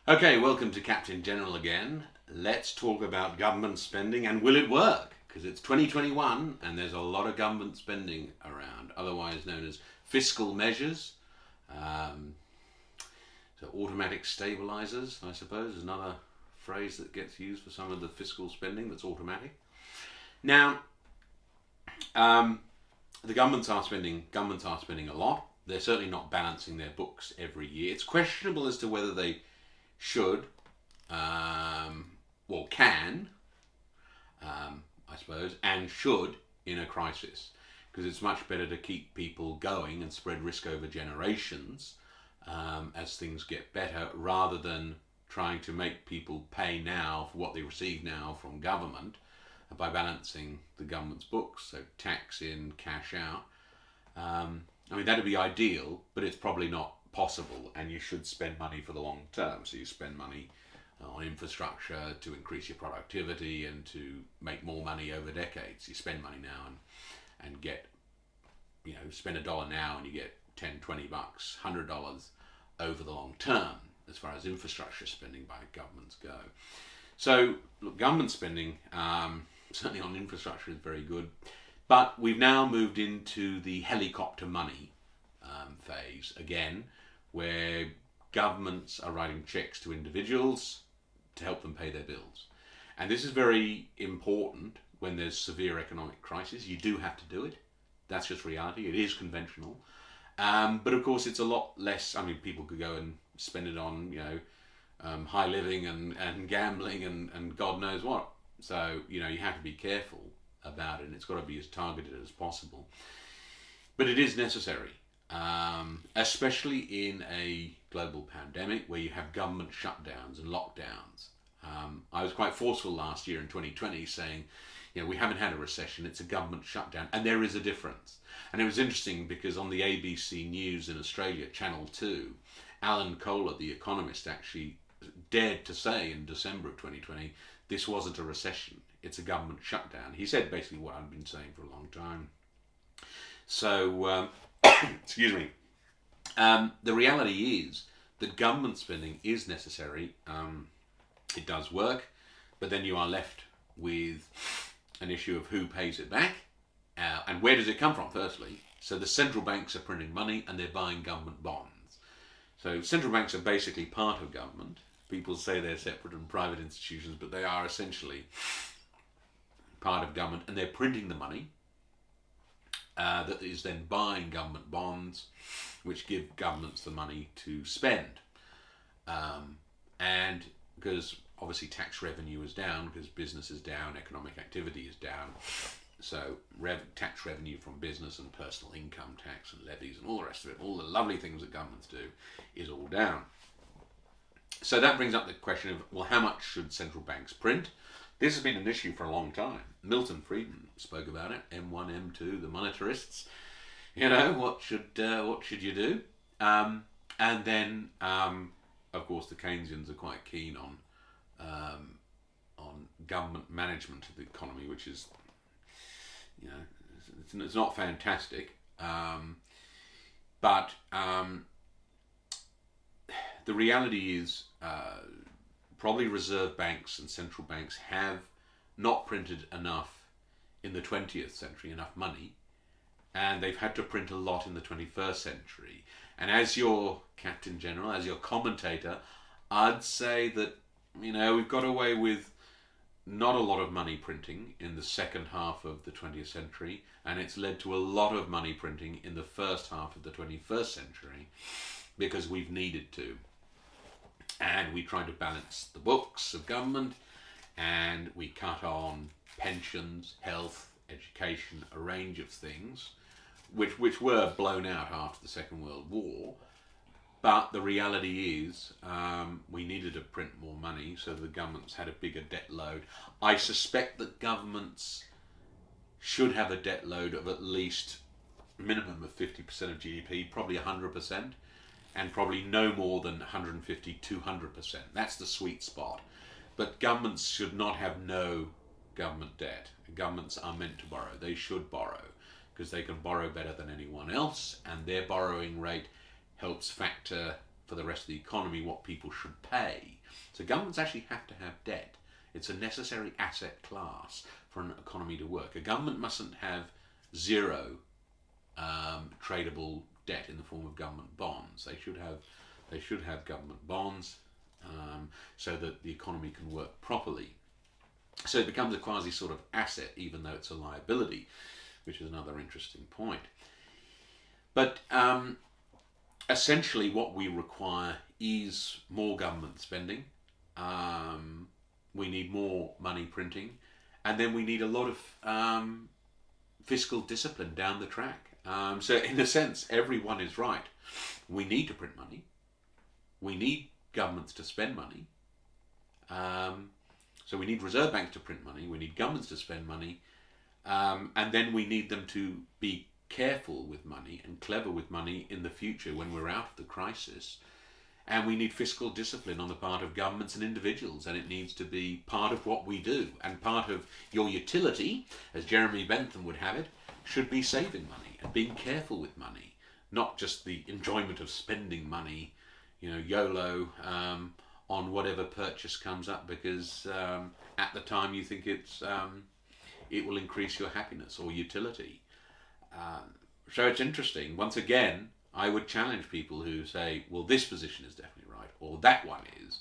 Okay, welcome to Cap10 General again. Let's talk about government spending and will it work? Because it's 2021 and there's a lot of government spending around, otherwise known as fiscal measures. Um, so automatic stabilizers, I suppose, is another phrase that gets used for some of the fiscal spending that's automatic. Now, um, the governments are spending a lot. They're certainly not balancing their books every year. It's questionable as to whether they should, or can, I suppose, and should in a crisis. Because it's much better to keep people going and spread risk over generations as things get better, rather than trying to make people pay now for what they receive now from government by balancing the government's books, so tax in, cash out. I mean, that'd be ideal, but it's probably not possible, and you should spend money for the long term. So you spend money on infrastructure to increase your productivity and to make more money over decades. You spend money now and get, spend $1 now and you get 10, 20 bucks, $100 over the long term as far as infrastructure spending by governments go. So look, government spending, certainly on infrastructure, is very good. But we've now moved into the helicopter money phase again, where governments are writing checks to individuals to help them pay their bills. And this is very important when there's severe economic crisis. You do have to do it. That's just reality. It is conventional. But of course, it's a lot less. I mean, people could go and spend it on, high living and gambling and God knows what. So, you have to be careful about it, and it's got to be as targeted as possible. But it is necessary, especially in a global pandemic where you have government shutdowns and lockdowns. I was quite forceful last year in 2020 saying, we haven't had a recession, it's a government shutdown, and there is a difference. And it was interesting because on the ABC News in Australia, Channel 2, Alan Kohler, the economist, actually dared to say in December of 2020, this wasn't a recession, it's a government shutdown. He said basically what I've been saying for a long time. So, excuse me. The reality is that government spending is necessary. It does work, but then you are left with an issue of who pays it back and where does it come from, firstly. So the central banks are printing money and they're buying government bonds. So central banks are basically part of government. People say they're separate and private institutions, but they are essentially part of government, and they're printing the money that is then buying government bonds, which give governments the money to spend. And because obviously tax revenue is down, because business is down, economic activity is down, so tax revenue from business and personal income tax and levies and all the rest of it, all the lovely things that governments do, is all down. So that brings up the question of, well, how much should central banks print? This has been an issue for a long time. Milton Friedman spoke about it. M1, M2, the monetarists. What should you do? And then, of course, the Keynesians are quite keen on government management of the economy, which is, it's not fantastic. But the reality is, probably reserve banks and central banks have not printed enough in the 20th century, enough money, and they've had to print a lot in the 21st century. And as your Captain General, as your commentator, I'd say that, we've got away with not a lot of money printing in the second half of the 20th century, and it's led to a lot of money printing in the first half of the 21st century because we've needed to. And we try to balance the books of government, and we cut on pensions, health, education, a range of things, which were blown out after the Second World War. But the reality is, we needed to print more money, so the governments had a bigger debt load. I suspect that governments should have a debt load of at least a minimum of 50% of GDP, probably 100%. And probably no more than 150, 200%. That's the sweet spot. But governments should not have no government debt. Governments are meant to borrow. They should borrow because they can borrow better than anyone else, and their borrowing rate helps factor for the rest of the economy what people should pay. So governments actually have to have debt. It's a necessary asset class for an economy to work. A government mustn't have zero tradable debt in the form of government bonds. They should have government bonds so that the economy can work properly. So it becomes a quasi sort of asset, even though it's a liability, which is another interesting point. But essentially, what we require is more government spending. We need more money printing, and then we need a lot of fiscal discipline down the track. So in a sense, everyone is right. We need to print money. We need governments to spend money. So we need reserve banks to print money. We need governments to spend money. And then we need them to be careful with money and clever with money in the future when we're out of the crisis. And we need fiscal discipline on the part of governments and individuals, and it needs to be part of what we do. And part of your utility, as Jeremy Bentham would have it, should be saving money and being careful with money, not just the enjoyment of spending money, YOLO, on whatever purchase comes up because at the time you think it will increase your happiness or utility. So it's interesting. Once again, I would challenge people who say, well, this position is definitely right, or that one is.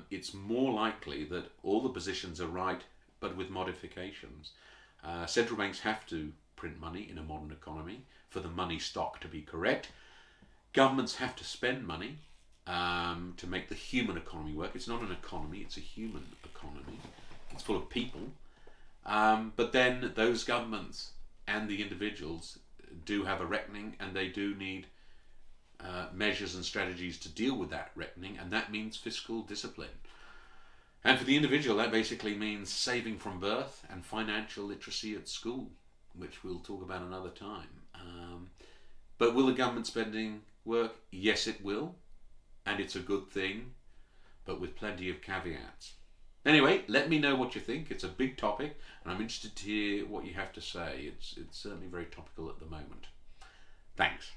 It's more likely that all the positions are right, but with modifications. Central banks have to print money in a modern economy for the money stock to be correct. Governments have to spend money to make the human economy work. It's not an economy, it's a human economy. It's full of people. But then those governments and the individuals do have a reckoning, and they do need measures and strategies to deal with that reckoning, and that means fiscal discipline. And for the individual, that basically means saving from birth and financial literacy at school, which we'll talk about another time. But will the government spending work? Yes, it will, and it's a good thing, but with plenty of caveats. Anyway, let me know what you think. It's a big topic, and I'm interested to hear what you have to say. It's certainly very topical at the moment. Thanks.